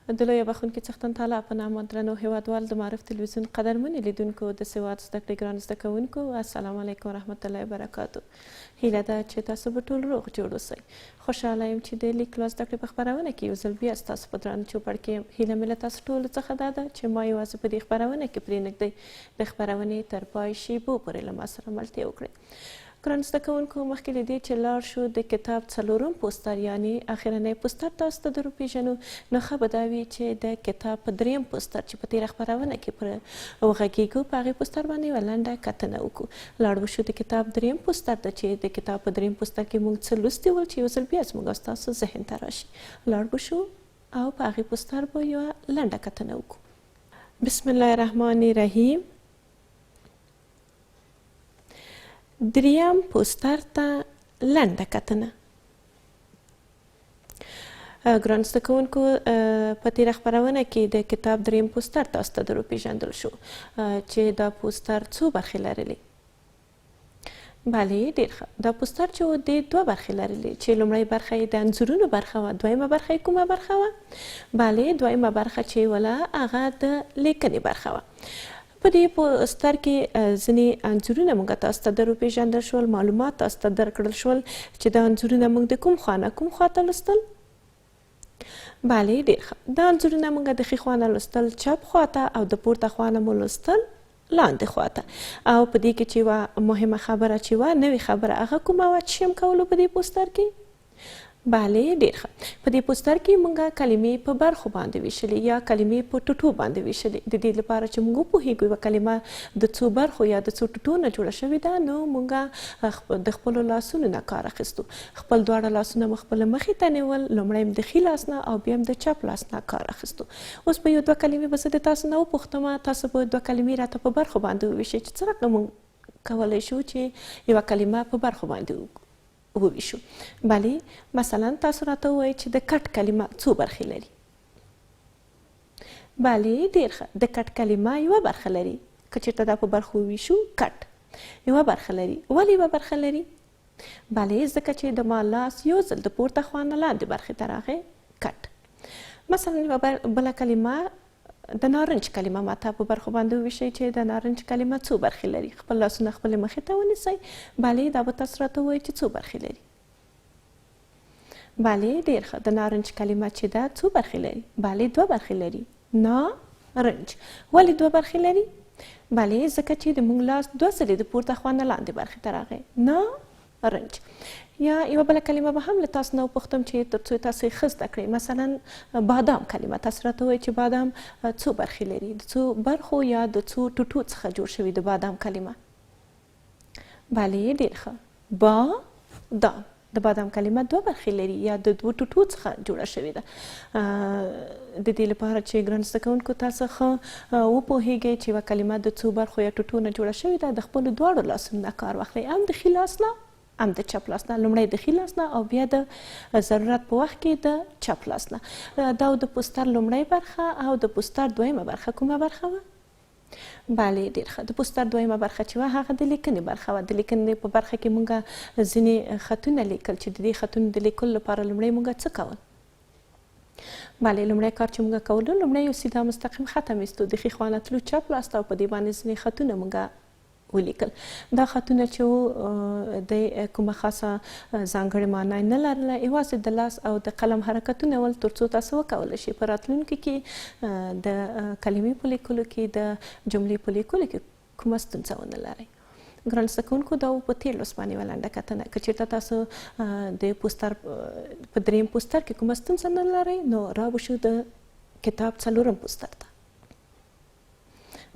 د لویه بخښونکي څښتن تعالی په نامه درنو هېوادوال د معرف تلویزیون قدرمنې لیدونکو د سواد زده کړې ګران زده کوونکو السلام علیکم ورحمت الله وبرکاتو. هیله ده چې تاسو به ټول روغ جوړ اوسئ. خوشحاله یم چې د لیک لوست زده کړې په خپرونه کې یو ځل بیا ستاسو په درانه چوپړ کې یم. هیله مې له تاسو ټولو څخه دا ده چې ما یوازې په دې خپرونه کې پرېنږدئ د خپرونې تر پای شیبو پورې له ما سره ملتیا وکړئ. ګران زده کوونکو مخکې له دې چې لاړ شو د کتاب څلورم پوسټر یعنې اخرنی پوسټر تاسو ته در وپېژنو نو ښه به دا وي چې د کتاب په دریم پوسټر چې په تېره خپرونه کې پر وغږېږو په هغې پوسټر باندې یوه لنډه کتنه وکړو. لاړ وشو د کتاب دریم پوسټر ته چې د کتاب په دریم پوسټر کې موږ څه لوستي ول چې یو ځل بیا زموږ او ستاسو ذهن ته راشي. لاړ وشو او په هغې پوسټر به یوه لنډه کتنه وکړو. بسم الله الرحمن الرحیم. دریم پوسټر ته لنډه کتنه. ګران زده کوونکو په تېره خپرونه کې د کتاب دریم پوسټر تاسو ته در وپېژندل شو چې دا پوسټر څو برخې لرلې. بلې ډېر ښه. دا پوسټر چې و د دوه برخې لرلې چې لومړۍ برخه یې د انځورونو برخه وه، دویمه برخه یې کومه برخه وه؟ بلې دویمه برخه چې وله هغه د لیکنې برخه وه. په دې پوسټر کې ځینې انځورونه موږ تاسو ته در وپېژندل شول، معلومات تاسو ته درکړل شول چې دا انځورونه موږ د کوم خوا نه کوم خوا ته لوستل؟ بلې ډېر ښه. دا انځورونه موږ د ښي خوا نه لوستل چپ خوا ته او د پورته خوا نه مو لوستل لاندې خوا ته. او په دې کې چې یوه مهمه خبره چې وه نوې خبره هغه کومه وه چې یم کولو په دې پوسټر کې؟ بلې ډېر ښه. په دې پوسټر کې موږ کلمې په برخو باندې ویشلې یا کلمې په ټوټو باندې ویشلې. د دې لپاره چې موږ وپوهېږو یوه کلمه د څو برخو یا د څو ټوټو نه جوړه شوې ده نو موږ د خپلو لاسونو نه کار اخیستو. خپل دواړه لاسونه مو خپله مخې ته نیول، لومړی م د ښي لاس نه او بیا م د چپ لاس نه کار اخیستو. اوس به یو دوه کلمې به زه د تاسو نه وپوښتم، تاسو به دوه کلمې راته په برخو باندې وویشئ چې څه رقم موږ کولی شو چې یوه کلمه په برخو باندې وویشو. بلې مثلا تاسو راته ووایئ چې د کټ کلمه څو برخې لري؟ بلې ډېر ښه. د کټ کلمه یوه برخه لري. که چېرته دا په برخو وویشو کټ یوه برخه لري. ولې یوه برخه لري؟ بلې ځکه چې د ما لاس یو ځل د پورته خوا نه لاندې برخې ته راغی کټ. مثلا یوه بله کلمه د نارنج کلمه ماته په برخو باندې وویشئ چې د نارنج کلمه څو برخې لري. خپل لاسونه خپلې مخې ته ونیسئ. بلې دا به تاسو راته ووایئ چې څو برخې لري؟ بلې ډېر ښه. د نارنج کلمه چې ده څو برخې لري؟ بلې دوه برخې لري. نارنج. ولې دوه برخې لري؟ بلې ځکه چې د موږ لاس دوه ځلې د پورته خوا نه لاندې برخې ته راغی. نارنج. یا یوه بله کلمه به هم له تاسو نه وپوښتم چې تر څو تاسو یې ښه زده کړئ. مثلا بادام کلمه. تاسو راته ووایئ چې بادام څو برخې لري؟ د څو برخو یا د څو ټوټو څخه جوړ شوي د بادام کلمه؟ بلې ډېر ښه. بادام. د بادام کلمه دوه برخې لري یا د دوه ټوټو څخه جوړه شوې ده. د دې لپاره چې ګران زده کوونکو تاسو ښه وپوهېږئ چې یوه کلمه د څو برخو یا ټوټو نه جوړه شوې ده، د خپلو دواړو لاسونو نه کار واخلئ، هم د ښي لاس نه هم د چپ لاس نه. لومړی د ښي لاس نه او بیا د ضرورت په وخت کې د چپ لاس نه. دا د پوسټر لومړۍ برخه او د پوسټر دویمه برخه کومه برخه وه؟ بلې ډېر ښه. د پوسټر دویمه برخه چې وه هغه د لیکنې برخه وه. د لیکنې په برخه کې موږ ځینې خطونه لیکل چې د دې خطونو د لیکلو لپاره لومړی موږ څه کول؟ بلې لومړی کار چې موږ کولو لومړی یو سیده مستقیم خط هم ایستو، د ښي خوا نه تلو چپ لاس ته او په دې باندې ځینې خطونه موږ ولیکل. دا خطونه چې و د کومه خاصه ځانګړې معنا نه لرله، یوازې د لاس او د قلم حرکتونه ول تر څو تاسو وکولی شئ په راتلونکي کې د کلمې په لیکلو کې د جملې په لیکلو کې کومه ستونزه ونه لرئ. ګران زده کوونکو دا په تېر لوست باندې یوه لنډه کتنه. که چېرته تاسو د پوسټر په دریم پوسټر کې کومه ستونزه نه لرئ نو راوشو د کتاب څلورم پوسټر ته.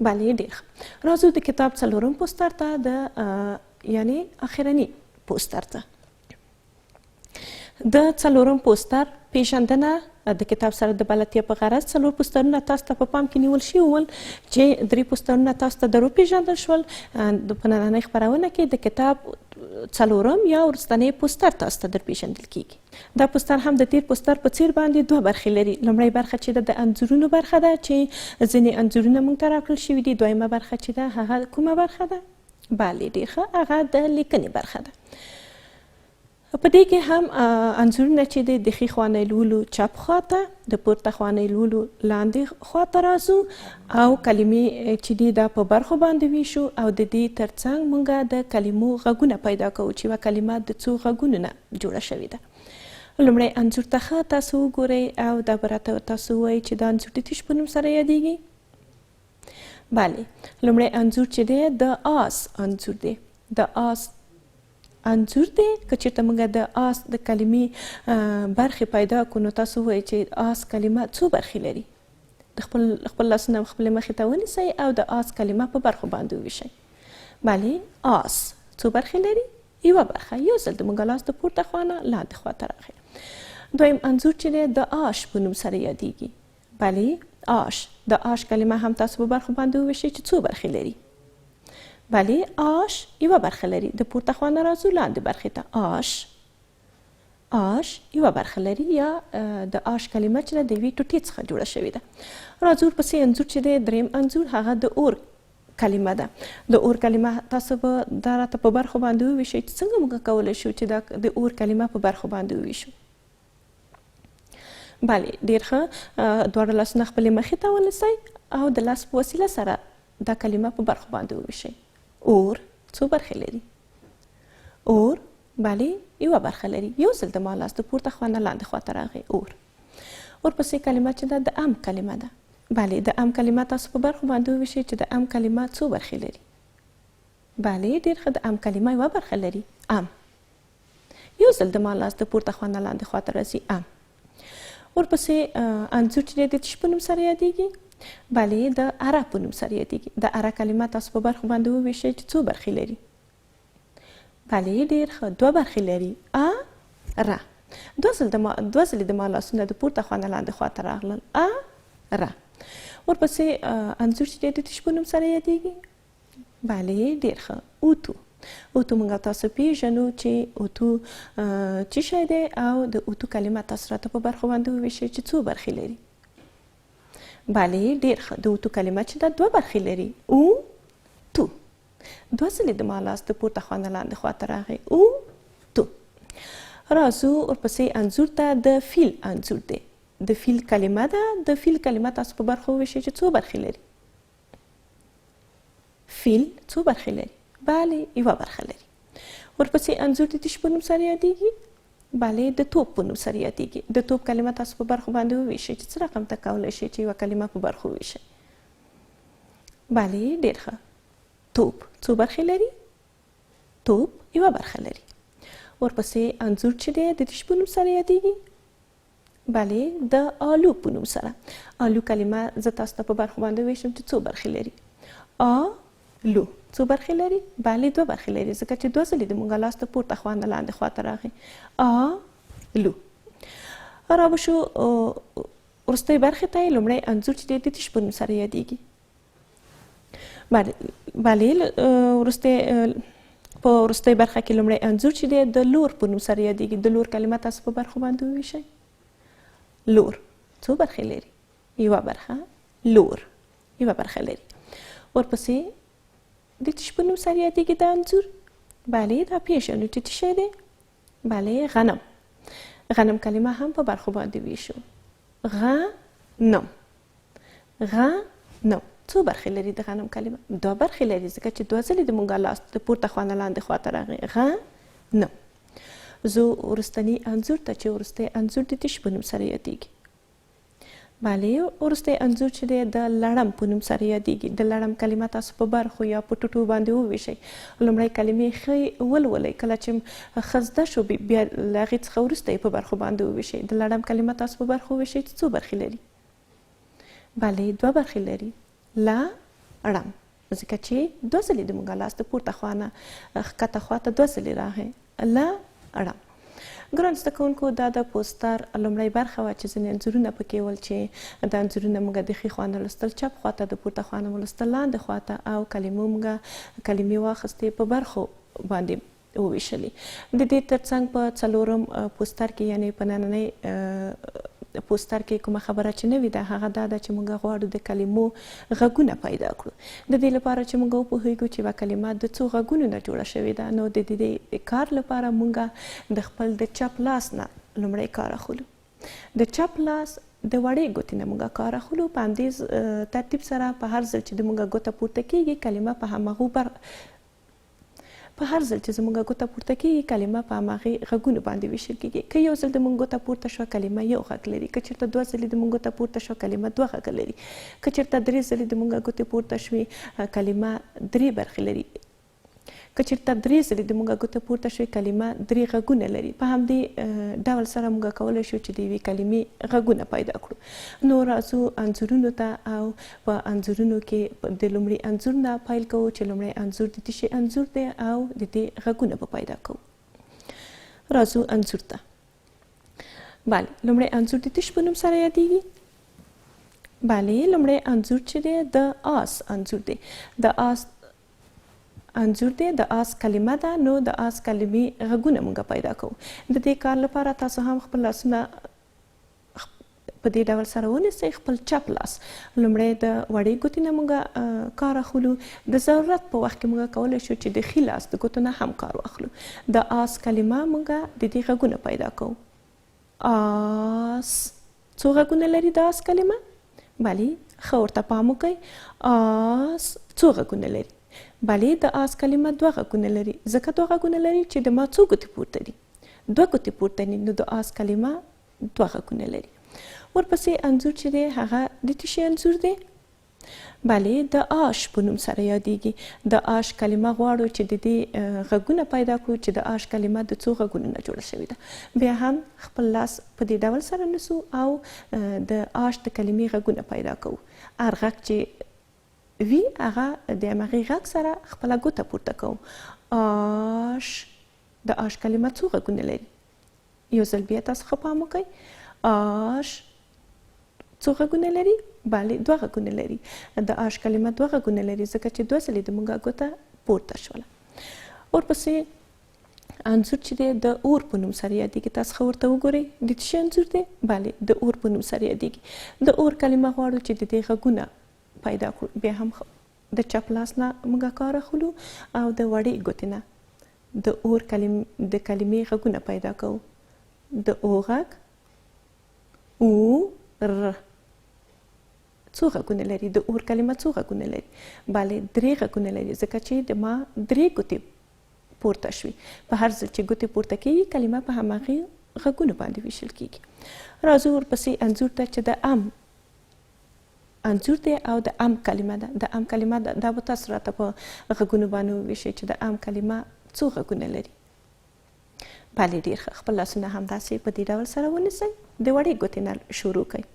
بلې ډېر ښه. راځو د کتاب څلورم پوسټر ته د یعنې اخرني پوسټر ته. د څلورم پوسټر پېژندنه د کتاب سره د بلدتیا په غرض څلور پوسټرونه تاسو ته په پام کې نیول شوي ول چې درې پوسټرونه تاسو ته در وپېژندل شول. په نننۍ خپرونه کې د کتاب څلورم یا وروستنی پوسټر تاسو ته در پېژندل کیږي. دا پوسټر هم د تېر پوسټر په څېر باندې دوه برخې لري. لومړۍ برخه چې ده د انځورونو برخه ده چې ځینې انځورونه موږ ته راکړل شوي دي. دویمه برخه چې ده هغه کومه برخه ده؟ بلې ډېر ښه. هغه د لیکنې برخه ده. په دې کې هم انځورونه چې دی د ښي خوا نه لولو چپ خواته، د پورته خوا نه لولو لاندې خواته راځو او کلمې چې دي دا په برخو باندې ویشو او د دې ترڅنګ موږ د کلمو غږونه پیدا کوو چې یوه کلمه د څو غږونو نه جوړه شوې ده. لومړی انځور ته ښه تاسو وګورئ او دا به راته تاسو ووایئ چې دا انځور د تیش په نوم سره یادیږي. بله، لومړی انځور چې دی د آس انځور دی. د آس انځور دی. که چېرته موږ د آس د کلمې برخې پیدا کړو نو تاسو ووایئ چې آس کلمه څو برخې لري. د خپل لاسونه خپلې مخې ته ونیسئ او د آس کلمه په برخو باندې وویشئ. بله، آس څو برخې لري؟ یوه برخه. یو ځل د موږ لاس د پورته خوا نه لاندې خواته راغی. دویم انځور چې دی د آش په نوم سره یادیږي. بله، آش. د آش کلمه هم تاسو په برخو باندې وویشئ چې څو برخې لري. بله، آش یوه برخه لري. د پورته خوا نه راځو لاندې برخې ته. آش یوه برخه لري یا د آش کلمه چې ده د یوې ټوټې څخه جوړه شوې ده. راځو ورپسې انځور چې دی دریم انځور هغه د اور کلمه ده. د اور کلمه تاسو به دا راته په برخو باندې وویشئ چې څنګه موږ کولی شو چې دا د اور کلمه په برخو باندې وویشو. بله، ډېر ښه. دواړه لاسونه خپلې مخې ته ونیسئ او د لاس په وسیله سره دا کلمه په برخو باندې وویشئ. اور څو برخې لري؟ اور، بله، یوه برخه لري. یو ځل د ما لاس د پورته خوا نه لاندې خواته راغی. اور. ورپسې کلمه چې ده د ام کلمه ده. بله، د ام کلمه تاسو په برخو باندې وویشئ چې د ام کلمه څو برخې لري. بله، ډېر ښه. د ام کلمه یوه برخه لري. ام. یو ځل د ما لاس د پورته خوا نه لاندې خواته راځي. ام. ورپسې انځور چې دی د تش په نوم سره یادیږي. بله، د اره په نوم سره یادیږي. د اره کلمه تاسو په برخو باندې وویشئ چې څو برخې لري. بله، ډېر ښه. دوه برخې لري. ره. دوه ځلې د ما لاسونه د پورته خوا نه لاندې خواته راغلل. ره. ورپسې انځور چې دی د تش په نوم سره یادیږي. بله، ډېر ښه. اوتو. اوتو موږ تاسو پیژنو چې اوتو څه شی دی او د اوتو کلمه تاسو راته په برخو باندې وویشئ چې څو برخې لري. بله، ډېر ښه. د اوتو کلمه چې ده دوه برخې لري. تو. دوه ځلې د ما لاس د پورته خوا نه لاندې خواته راغی. تو. راځو ورپسې انځور ته د فیل انځور دی. د فیل کلمه ده. د فیل کلمه تاسو په برخو وویشئ چې څو برخې لري. فیل څو برخې لري؟ بله، یوه برخه لري. ورپسې انځور د تش په نوم سره یادیږي. بله، د توپ په نوم سره یادیږي. د توپ کلمه تاسو په برخو باندې وویشئ چې څه رقم ته کولی شئ چې یوه کلمه په برخو وویشئ. بله، ډېر ښه. توپ څو برخې لري؟ توپ یوه برخه لري. ورپسې انځور چې دی د تش په نوم سره یادیږي. بله، د آلو په نوم سره. آلو کلمه زه تاسو ته په برخو باندې وویشم چې څو برخې لري. آلو څو برخې لري؟ بله، دوه برخې لري ځکه چې دوه ځلې د موږ لاس د پورته خوا نه لاندې خواته راغی. آلو. راوشو وروستۍ برخې ته. لومړی انځور چې دی د تش په نوم سره یادیږي. بله، په وروستۍ برخه کې لومړی انځور چې دی د لور په نوم سره یادیږي. د لور کلمه تاسو په برخو باندې وویشئ. لور څو برخې لري؟ یوه برخه. لور یوه برخه لري. ورپسې د تش په نوم سره یادیږي دا انځور. بله، دا پیژنو چې څه شی دی. بله، غنم. غنم کلمه هم په برخو باندې ویشو. غنم. غنم څو برخې لري د غنم کلمه؟ دوه برخې لري ځکه چې دوه ځلې د موږ لاس د پورته خوا نه لاندې خواته راغی. غنم. زه وروستني انځور ته چې وروستی انځور د تش په نوم سره یادیږي. بله، وروستی انځور چې دی د لړم په نوم سره یادیږي. د لړم کلمه تاسو په برخو یا په ټوټو باندې وویشئ. لومړی کلمې ښه ولولئ. کله چې ښه زده شو بیا له هغې څخه وروسته یې په برخو باندې وویشئ. د لړم کلمه تاسو په برخو وویشئ چې څو برخې لري. بله، دوه برخې لري. لړم ځکه چې دوه ځلې د موږ لاس د پورته خوا نه ښکته خواته دوه ځلې راغی. لړم. ګران زده کوونکو، دا د پوسټر لومړۍ برخه وه چې ځینې انځورونه پکې ول چې دا انځورونه موږ د ښي خوا نه لوستل چپ خواته، د پورته خوا نه مو لوستل لاندې خواته او کلمې واخیستې په برخو باندې وویشلې. د دې ترڅنګ په څلورم پوسټر کې یعنې په نننۍ پوسټر کې کومه خبره چې نوې ده هغه دا ده چې موږ غواړو د کلمو غږونه پیدا کړو. د دې لپاره چې موږ وپوهیږو چې یوه کلمه د څو غږونو نه جوړه شوې ده، نو د دې کار لپاره موږ د خپل د چپ لاس نه لومړی کار اخلو. د چپ لاس د وړې ګوتې نه موږ کار اخلو. په همدې ترتیب سره په هر ځل چې د موږ ګوته پورته کیږي کلمه په هماغو ګوته پورته کیږي کلمه په هماغې غږونو باندې ویشل کیږي. که یو ځل د موږ ګوته پورته شوه کلمه یو غږ لري، که چېرته دوه ځلې د موږ ګوته پورته شوه کلمه دوه غږه لري، که چېرته درې ځلې د موږ ګوتې پورته شوې کلمه درې برخې لري، که چېرته درې ځلې د موږ ګوته پورته شوې کلمه درې غږونه لري. په همدې ډول سره موږ کولی شو چې د یوې کلمې غږونه پیدا کړو. نو راځو انځورونو ته او په انځورونو کې د لومړي انځور نه پیل کوو چې لومړی انځور د تشې انځور دی او د دې غږونه به پیدا کوو. راځو انځور ته. بله، لومړی انځور د تش په نوم سره یادیږي. بله، لومړی انځور چې دی د آس انځور دی. د آس انځور دی، د آس کلمه ده، نو د آس کلمې غږونه موږ پیدا کوو. د دې کار لپاره تاسو هم خپل لاسونه په دې ډول سره ونیسئ. خپل چپ لاس لومړی د وړې ګوتې نه موږ کار اخلو. د ضرورت په وخت کې موږ کولی شو چې د ښي لاس د ګوتو نه هم کار واخلو. د آس کلمه موږ د دې غږونه پیدا کوو. آس څو غږونه لري د آس کلمه؟ بلې، ښه ورته پام وکئ. آس څو غږونه لري؟ بلې، د آس کلمه دوه غږونه لري. ځکه دوه غږونه لري چې د ما څو ګوتې پورته دي؟ دوه ګوتې پورته دي، نو د آس کلمه دوه غږونه لري. ورپسې انځور چې دی هغه د تشې انځور دی. بلې، د آش په نوم سره یادیږي. د آش کلمه غواړو چې د دې غږونه پیدا کړو چې د آش کلمه د څو غږونو نه جوړه شوې ده. بیا هم خپل لاس په دې ډول سره نیسو او د آش د کلمې غږونه پیدا کوو. هر غږ چې وي هغه د همغې غږ سره خپله ګوته پورته کوو. آش. د آش کلمه څو غږونه لري؟ یو ځل بیا تاسو ښه پام وکئ. آش څو غږونه لري؟ بلې، دوه غږونه لري. د آش کلمه دوه غږونه لري ځکه چې دوه ځلې د موږ ګوته پورته شوله. ورپسې انځور چې دی د اور په نوم سره یادیږي. تاسو ښه ورته وګورئ. د څه شي انځور دی؟ بلې، د اور په نوم سره یادیږي. د اور کلمه غواړو چې د دې غږونه پیدا کړو. بیا هم د چپ لاس نه موږ کار اخلو او د وړې ګوتې نه د اور د کلمې غږونه پیدا کوو. د او غږ، او، ر. څو غږونه لري؟ د اور کلمه څو غږونه لري؟ بلې، درې غږونه لري ځکه چې د ما درې ګوتې پورته شوي. په هر ځل چې ګوتې پورته کیږي کلمه په هماغې غږونو باندې ویشل کیږي. راځو ورپسې انځور ته چې د ام انځور دی او د ام کلمه ده. د ام کلمه دا به تاسو راته په غږونو باندې وویشئ چې د ام کلمه څو غږونه لري. بلې، ډېر ښه. خپل لاسونه همداسې په دې ډول سره ونیسئ. د وړې ګوتې نه شروع کړئ.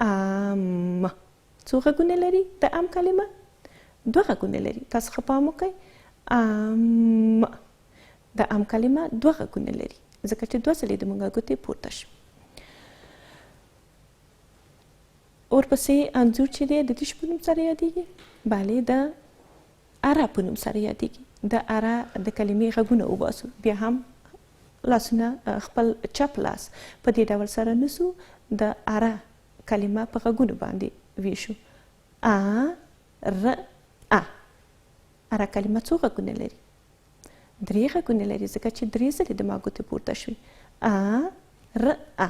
ام. څو غږونه لري د ام کلمه؟ دوه غږونه لري. تاسو ښه پام وکئ. ام. د ام کلمه دوه غږونه لري ځکه چې دوه ځلې د موږ ګوتې پورته شوي. ورپسې انځور چې دی د تش په نوم سره یادیږي. بلې، د اره په نوم سره یادیږي. د اره د کلمې غږونه وباسو. بیا هم لاسونه خپل چپ لاس په دې ډول سره نیسو. د اره کلمه په غږونو باندې ویشو. ا، ر، ا. اره کلمه څو غږونه لري؟ درې غږونه لري ځکه چې درې ځلې د ما ګوتې پورته شوي. ا، ر، ا.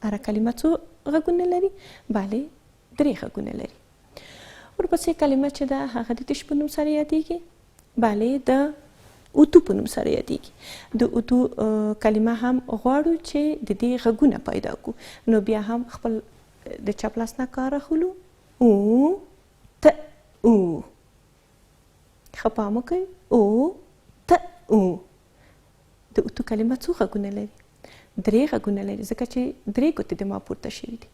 اره کلمه څو غږونه لري؟ بلې، درې غږونه لري. ورپسې کلمه چې ده هغه د تش په نوم سره یادیږي. بلې، د اوتو په نوم سره یادیږي. د اوتو کلمه هم غواړو چې د دې غږونه پیدا کړو. نو بیا هم خپل د چپ لاس نه کار اخلو. او، ت، او. ښه پام وکئ. او، ت، او. د اوتو کلمه څو غږونه لري؟ درې غږونه لري ځکه چې درې ګوتې د ما پورته شوي دي.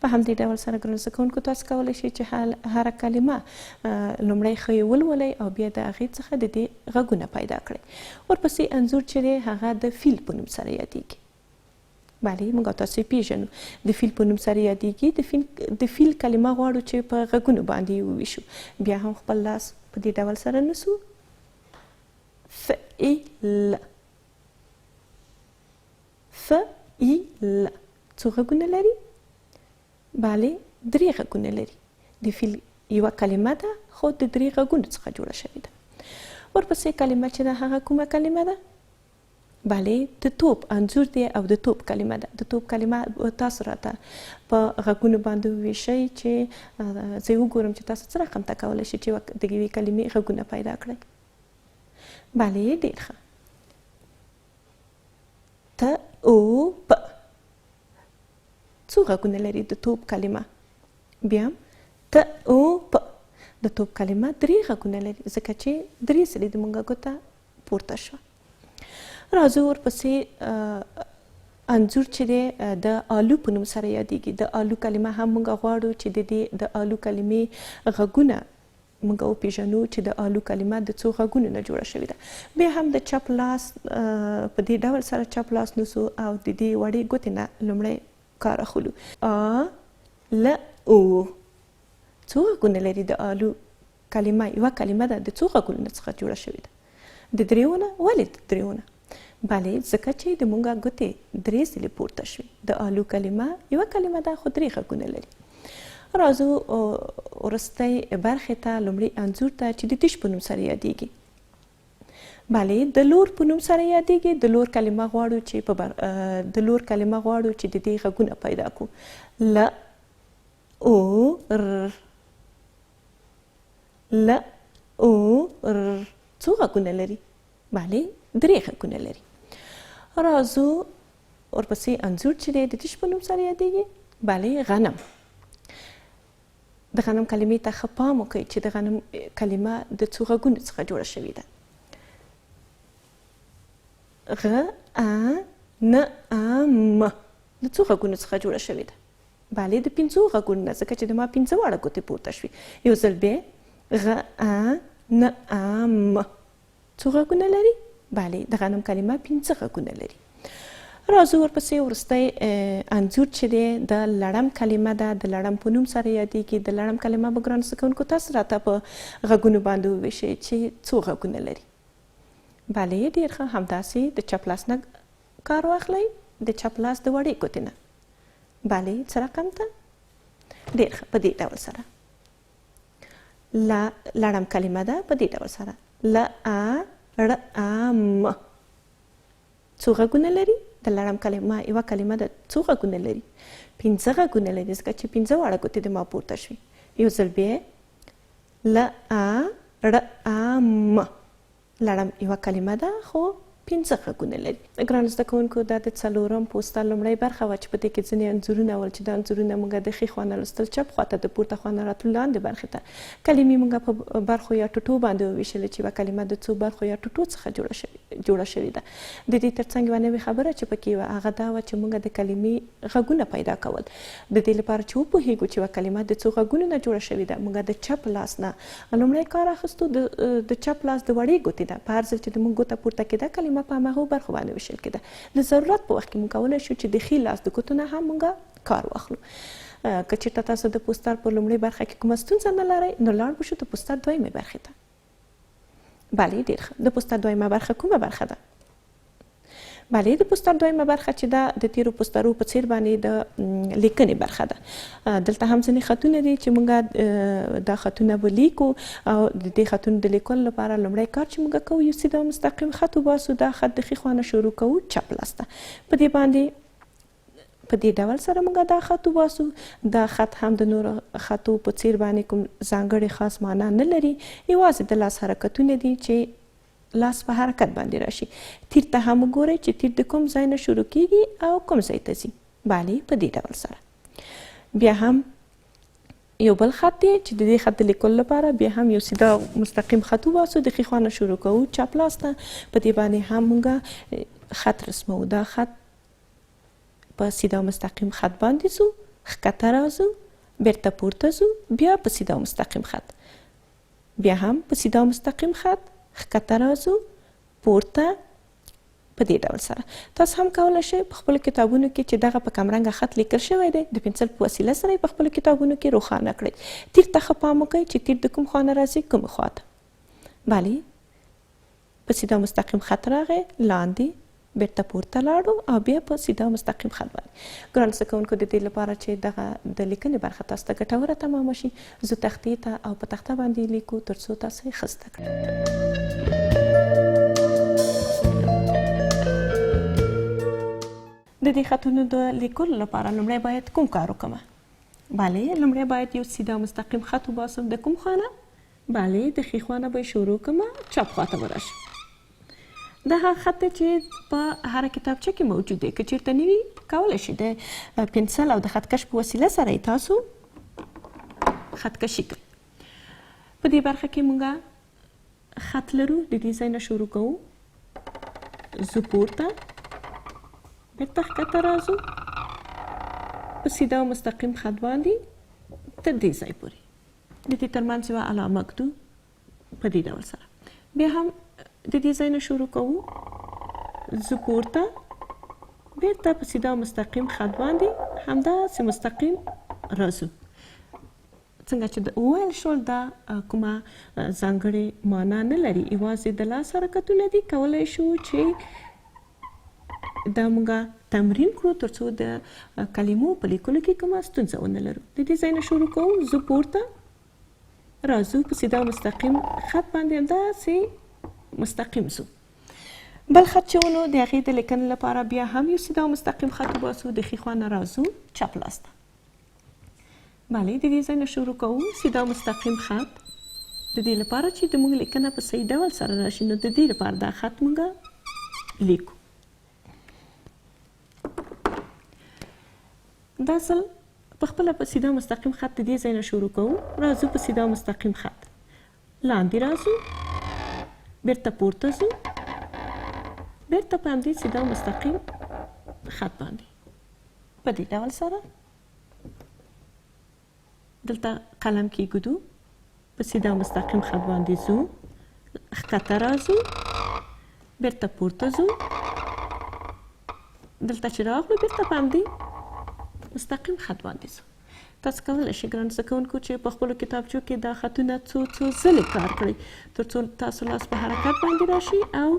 په همدې ډول سره ګرانو زده کوونکو تاسو کولی شئ چې هره کلمه لومړی ښه یې ولولئ او بیا د هغې څخه د دې غږونه پیدا کړئ. ورپسې انځور چې دی هغه د فیل په نوم سره یادیږي. بلې، موږ تاسو یې پیژنو. د فیل په نوم سره یادیږي. د فیل کلمه غواړو چې په غږونو باندې یې وویشو. بیا هم خپل لاس په دې ډول سره نیسو. فعل، فعل. څو غږونه لري؟ بله 3 غږونه لري. د فیل یوه کلمه ده خو د 3 غږونو څخه جوړه شوې ده. ورپسې کلمه چې ده هغه کومه کلمه ده؟ بله د توپ انځور دی او د توپ کلمه ده. د توپ کلمه تاسو راته په غږونو باندې وویشئ چې زه وګورم چې تاسو څه رقم ته کولی شئ چې د یوې کلمې غږونه پیدا کړئ. بله ډېر ښه. ت او پ څو غږونه لري د توپ کلمه؟ بیا ت او پ د توپ کلمه 3 غږونه لري ځکه چې 3 سړي د مونږ ګوته پورته شوه. راځو ورپسې انځور چې دی د آلو په نوم سره یادیږي. د آلو کلمه هم مونږ غواړو چې د آلو کلمې غږونه مونږ وپېژنو چې د آلو کلمه د څو غږونو نه جوړه شوې ده. بیا هم د چپ لاس په دې ډول سره چپ لاس نیسو او د دې وړې ګوتې نه لومړی کار اخلو. ل او څو غږونه لري د آلو کلمه؟ یوه کلمه ده د څو غږونو څخه جوړه شوې ده؟ د 3 نه. ولې د 3 نه؟ بله ځکه چې د مونږ ګوتې 3 ځلې پورته شوې. د آلو کلمه یوه کلمه ده خو 3 غږونه لري. راځو وروستۍ برخې ته، لومړي انځور ته چې د تیش په نوم سره یادیږي. بله د لور په نوم سره یادیږي. د لور کلمه غواړو چې د دې غږونه پیدا کړو. ل او ر ل او ر څو غږونه لري؟ بله 3 غږونه لري. راځو ورپسې انځور چې دی د تیش په نوم سره یادیږي. بله غنم. د غنم کلمې ته ښه پام وکړئ چې د غنم کلمه د څو غږونو څخه جوړه شوې ده. غ ا ن ا م د څو غږونو څخه جوړه شوې ده؟ بله د 5 غږونو نه، ځکه چې د ما 5 واړه ګوتې پورته شوې. یو ځل بیا غ ا ن ا م څو غږونه لري؟ بله د غنم کلمه 5 غږونه لري. راځو ورپسې وروستی انځور چې دی د لړم کلمه ده. د لړم په نوم سره یادیږي. د لړم کلمه به ګرانو زده کوونکو تاسو راته په غږونو باندې وویشئ چې څو غږونه لري. بله ډېر ښه. همداسې د چپ لاس نه کار واخلئ، د چپ لاس د وړې ګوتې نه. بله څه رقم ته؟ ډېر ښه. په دې ډول سره لړم کلمه ده په دې ډول سره ل ا ړ ا م څو غږونه لري؟ د لړم کلمه یوه کلمه ده څو غږونه لري؟ 5 غږونه لري ځکه چې 5 واړه ګوتې د ما پورته شوې. یو ځل بیا ل ا ړ ا م لړم یوه کلمه ده خو 5 غږونه لري. ګرانو زده کوونکو دا د څلورم پوسټر لومړۍ برخه وه چې په دې کې ځینې انځورونه ول چې دا انځورونه موږ د ښي خوا نه لوستل، چپ خوا ته د پورته خوا نه راتلو لاندې برخې ته کلمې موږ په برخو یا ټوټو باندې وویشلې چې یوه کلمه د څو برخو یا ټوټو څخه جوړه شوې ده. د دې ترڅنګ یوه نوې خبره چې پکې وه هغه دا وه چې موږ د کلمې غږونه پیدا کول. د دې لپاره چې وپوهېږو چې یوه کلمه د څو غږونو نه جوړه شوې ده، موږ د چپ لاس نه لومړی کار اخیستو. د چپ لاس د وړې ګوتې ده په هر ځل چې د موږ ګوته پورته کېده کلمه په هماغو برخو باندې ویشل کېده. د ضرورت په وخت کې موږ کولی شو چې د ښي لاس د ګوتو نه هم موږ کار واخلو. که چېرته تاسو د پوسټر په لومړۍ برخه کې کومه ستونزه نه لرئ نو لاړ به شو د پوسټر دویمې برخې ته. بله ډېر ښه. د پوسټر دویمه برخه کومه برخه ده؟ بله د پوسټر دویمه برخه چې ده د تیرو پوسټرو په څیر باندې د لیکنې برخه ده. دلته هم ځینې خطونه دي چې موږ دا خطونه به لیکو او د دې خطونو د لیکلو لپاره لومړی کار چې موږ کوو یو سیده او مستقیم خط وباسو. دا خط د ښي خوا نه شروع کوو چپ لاس ته. په دې باندې په دې ډول سره موږ دا خط وباسو. دا خط هم د نورو خطو په څیر باندې کوم ځانګړې خاص معنا نه لري، یوازې د لاس حرکتونه دي چې لاس په حرکت باندې راشي. تیر ته هم وګورئ چې تیر د کوم ځای نه شروع کیږي او کوم ځای ته ځي. بله په دې ډول سره بیا هم یو بل خط دی چې د دې خط د لیکلو لپاره بیا هم یو سیده مستقیم خط وباسو. د ښي خوا نه شروع کوو چپ لاس ته. په دې باندې هم موږ خط رسمو. دا خط په سیده مستقیم خط باندې ځو، ښکته راځو، بیرته پورته ځو، بیا په سیده مستقیم خط، بیا هم په سیده مستقیم خط، ښکته راځو، پورته. په دې ډول سره تاسو هم کولی شئ په خپلو کتابونو کې چې دغه په کمرنګه خط لیکل شوی دی د پنسل په وسیله سره یې په خپلو کتابونو کې روښانه کړئ. تیر ته ښه پام وکړئ چې تیر د کوم خوا نه راځي کومې خوا ته. بلې په سیده مستقیم خط راغی، لاندې، بیرته پورته لاړو او بیا په سیده مستقیم خط باندې. ګرانو زده کوونکو د دې لپاره چې دغه د لیکنې برخه تاسو ته ګټوره تمامه شي زه تختې ته او په تخته باندې لیکو تر څو تاسو یې ښه زده کړئ. د دې خطونو د لیکلو لپاره لومړی باید کوم کار وکړم؟ بله لومړی باید یو سیده مستقیم خط وباسم. د کوم خوا نه؟ بله د ښي خوا نه به یې شروع کړم، چپ خوا ته به راشم. دا هغه خط دی چې په هره کتابچه کې موجود دی. که چېرته نه وي کولی شئ د پنسل او د خطکش په وسیله سره یې تاسو خطکشي کړئ. په دې برخه کې موږ خط لرو. د دې ځای نه شروع کوو، زو پورته، بیرته ښکته راځو په سیده او مستقیم خط باندې تر دې ځای پورې. د دې ترمنځ یوه علامه ږدو په دې ډول سره. بیا هم د دې ځای نه شروع کوو، زو پورته، بیرته په سیده او مستقیم خط باندې همداسې مستقیم راځو. څنګه چې وویل شول دا کومه ځانګړې معنا نه لري، یوازې د لاس حرکتونه دي. کولی شو چې دا موږ تمرین کړو تر څو د کلمو په لیکلو کې کومه ستونزه ونه لرو. د دې ځای نه شروع کوو، زو پورته راځو په سیده او مستقیم خط باندې همداسې مستقیم ځو. بل خط چې ونو د هغې د لیکنې لپاره بیا هم یو سیده او مستقیم خط وباسو. د ښي خوا نه راځو چپ لاس ته. بله د دې ځای نه شروع کوو، سیده او مستقیم خط. د دې لپاره چې د موږ لیکنه په صحیح ډول سره راشي نو د دې لپاره دا خط موږ لیکو. دا ځل په خپله په سیده مستقیم خط د دې ځای نه شروع کوو، راځو په سیده مستقیم خط لاندې راځو، بیرته پورته ځو، بیرته په همدې سیده مستقیم خط باندې په دې ډول سره دلته قلم کېږدو، په سیده مستقیم خط باندې ځو، ښکته راځو، بیرته پورته ځو، دلته چې راغلو بیرته په همدې مستقیم خط باندې ځو. تاسو کولی شئ ګرانو زده کوونکو چې په خپلو کتابچو کې دا خطونه څو ځلې کار کړئ تر څو تاسو لاس په حرکت باندې راشي او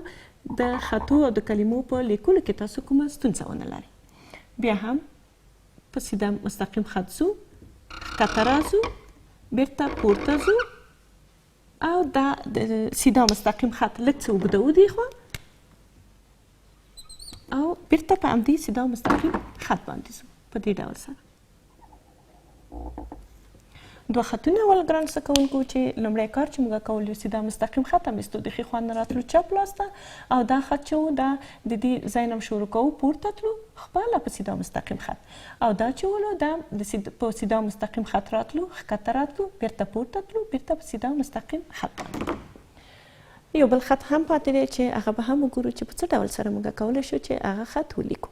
د خطو او د کلمو په لیکلو کې تاسو کومه ستونزه ونه لرئ. بیا هم په سیده مستقیم خط ځو، ښکته راځو، بیرته پورته ځو او دا د سیده مستقیم خط لږ څه اوږدوو دې خوا او بیرته په همدې سیده مستقیم خط باندې ځو په دې ډول سره. دوه خطونه ول ګران زده کوونکو چې لومړی کار چې موږ کول یو سیده مستقیم خط همېستو د ښي خوا نه راتلو چپ لاس ته او دا خط چې و دا د دې ځای نه شروع کوو پورته تلو خپله په سیده مستقیم خط او دا چې ولو دا په سیده مستقیم خط راتلو ښکته راتلو بیرته پورته تلو بیرته په سیده مستقیم خط باندې. یو بل خط هم پاتې دی چې هغه به هم وګورو چې په څه ډول سره موږ کولی شو چې هغه خط ولیکو.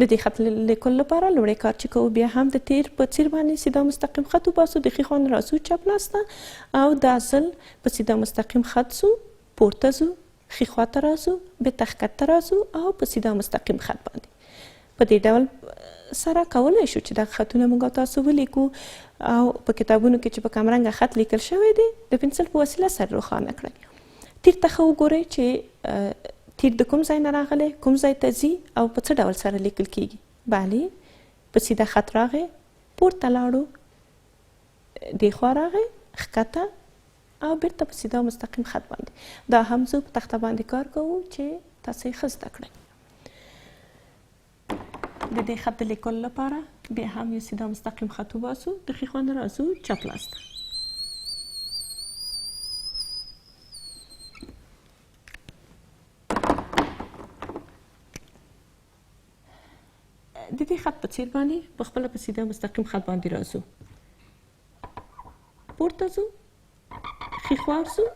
د دې خط لیکلو لپاره لومړی کار چې کوو بیا هم د تیر په څیر باندې سیده مستقیم خط وباسو، د ښي خوا نه راځو چپ لاس ته او دا ځل په سیده مستقیم خط ځو، پورته ځو، ښي خوا ته راځو، بیرته ښکته راځو او په سیده مستقیم خط باندې. په دې ډول سره کولی شو چې دغه خطونه موږ تاسو ولیکو او په کتابونو کې چې په کمرنګه خط لیکل شوی دی د پنسل په وسیله سره روښانه کړئ. تیر ته ښه وګورئ چې تیر د کوم ځای نه راغلی، کوم ځای ته ځي او په څه ډول سره لیکل کیږي. بله په سیده خط راغی، پورته لاړو، دې خوا راغی، ښکته او بیرته په سیده مستقیم خط باندې. دا هم زه په تخته باندې کار کوو چې تاسو یې ښه زده کړئ. د دې خط د لیکلو لپاره بیا هم یو سیده مستقیم خط وباسو، د ښي خوا نه راځو چپ لاس ته. د دې خط په څیر باندې په خپله په سیده مستقیم خط باندې راځو، پورته ځو، ښي خوا ځو،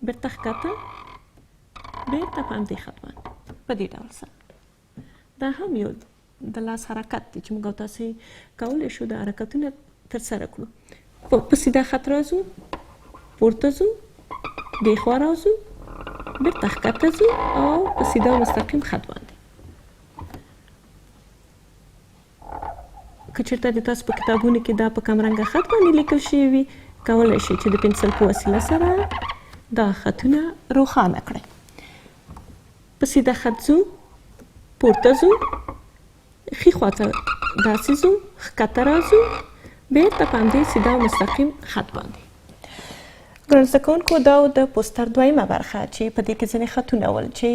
بیرته ښکته، بیرته په همدې خط باندې په دې ډول سره. دا هم یو د لاس حرکت دی چې موږ تاسې کولی شو دا حرکتونه ترسره کړو. په سیده خط راځو، پورته ځو، دې خوا راځو، بیرته ښکته ځو او په سیده مستقیم خط باندې. که چېرته د تاسو په کتابونو کې دا په کمرنګه خط باندې لیکل شوي وي کولی شئ چې د پنسل په وسیله سره دا خطونه روښانه کړئ. په سیده خط ځو، پورته ځو، ښي خواته داسې ځو، ښکته راځو، بېرته په همدې سیده او مستقیم خط باندې. ګرانو زده کوونکو دا د پوسټر دویمه برخه چې په دې کې ځینې خطونه ول چې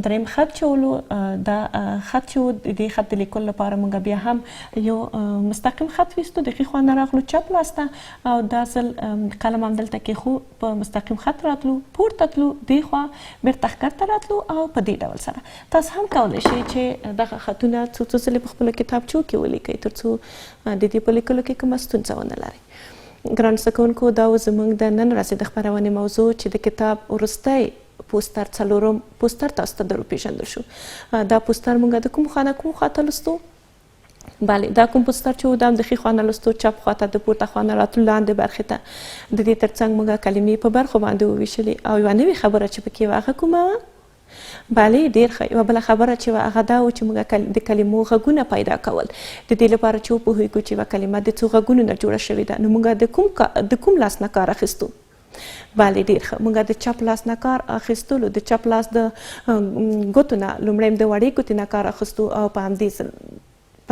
دریم خط چې ولو دا خط چې و د دې خط د لیکلو لپاره موږ بیا هم یو مستقیم خط ویستو، د ښي خوا نه راغلو چپ لاس ته او دا ځل قلم همدلته کېښو، په مستقیم خط راتلو، پورته تلو، دې خوا بېرته ښکته راتلو او په دې ډول سره تاسو هم کولی شئ چې دغه خطونه څو ځلې په خپلو کتابچو کې ولیکئ تر څو د دې په لیکلو کې کومه ستونزه ونه لرئ. ګرانو زده کوونکو دا و زموږ د نن ورځې د خپرونې موضوع چې د کتاب وروستی پوسټر څلورم پوسټر تاسو ته در وپېژندل شو. دا پوسټر موږ د کوم خوا نه کوم خواته لوستو؟ بله دا کوم پوسټر چې و دا هم د ښي خوا نه لوستو، چپ خواته د پورته خوا نه راتلو لاندې برخې ته. د دې تر څنګ موږ کلمې په برخو باندې وویشلې او یوه نوې خبره چې پکې وه هغه کومه وه؟ بله ډېر ښه. یوه بله خبره چې وه هغه دا و چې موږ د کلمو غږونه پیدا کول. د دې لپاره چې وپوهېږو چې یوه کلمه د څو غږونو نه جوړه شوې ده نو موږ د کوم لاس نه کار اخیستو؟ بله ډېر ښه. موږ د چپ لاس نه کار اخیستلو، د چپ لاس د ګوتو نه لومړی د وړې ګوتې نه کار اخیستو او په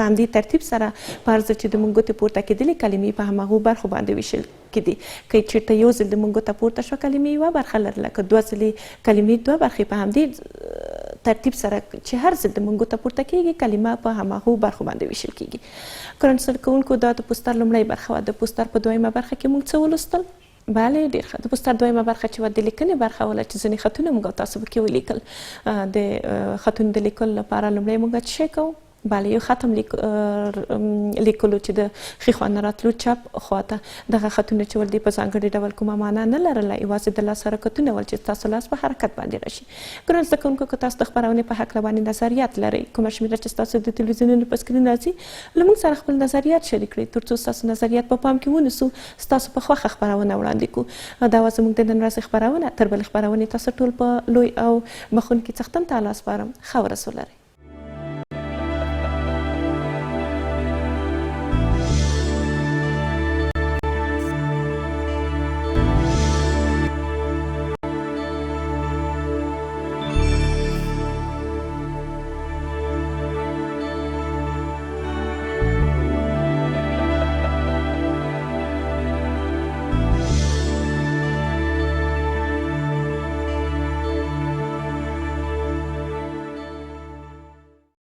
همدې ترتیب سره په هر ځل چې د موږ ګوتې پورته کېدلې کلمې په هماغو برخو باندې ویشل کېدې. که چېرته یو ځل د موږ ګوته پورته شوه کلمې یوه برخه لرله، که دوه ځلې کلمې دوه برخې په همدې ترتیب سره چې هر ځل د موږ ګوته پورته کېږي کلمه په هماغو برخو باندې ویشل کېږي. ګرانو زده کوونکو دا د پوسټر لومړۍ برخه وه. د پوسټر په دویمه برخه کې موږ څه ولوستل؟ بله ډېر ښه. د پوسټر دویمه برخه چې وه د لیکنې برخه وله چې ځینې خطونه موږ تاسو پکې ولیکل. د خطونو د لیکلو لپاره لومړی موږ څه شی کوو؟ بله یو خط هم لیکلو چې د ښي خوا نه راتلو چپ خواته. دغه خطونه چې ول دې په ځانګړي ډول کومه معنا نه لرله، یوازې د لاس حرکتونه ول چې ستاسو لاس په حرکت باندې راشي. ګرانو زده کوونکو که تاسو د خپرونې په هکله باندې نظریات لرئ، کومه شمېره چې ستاسو د تلویزیونونو په سکرین راځي له موږ سره خپل نظریات شریک کړئ تر څو ستاسو نظریات په پام کې ونیسو، ستاسو په خوښه خپرونه وړاندې کړو. دا وه زموږ د نن ورځې خپرونه. تر بلې خپرونې تاسو ټول په لوی او بخښونکي څښتن ته الله سپارم. ښه ورځ ولرئ.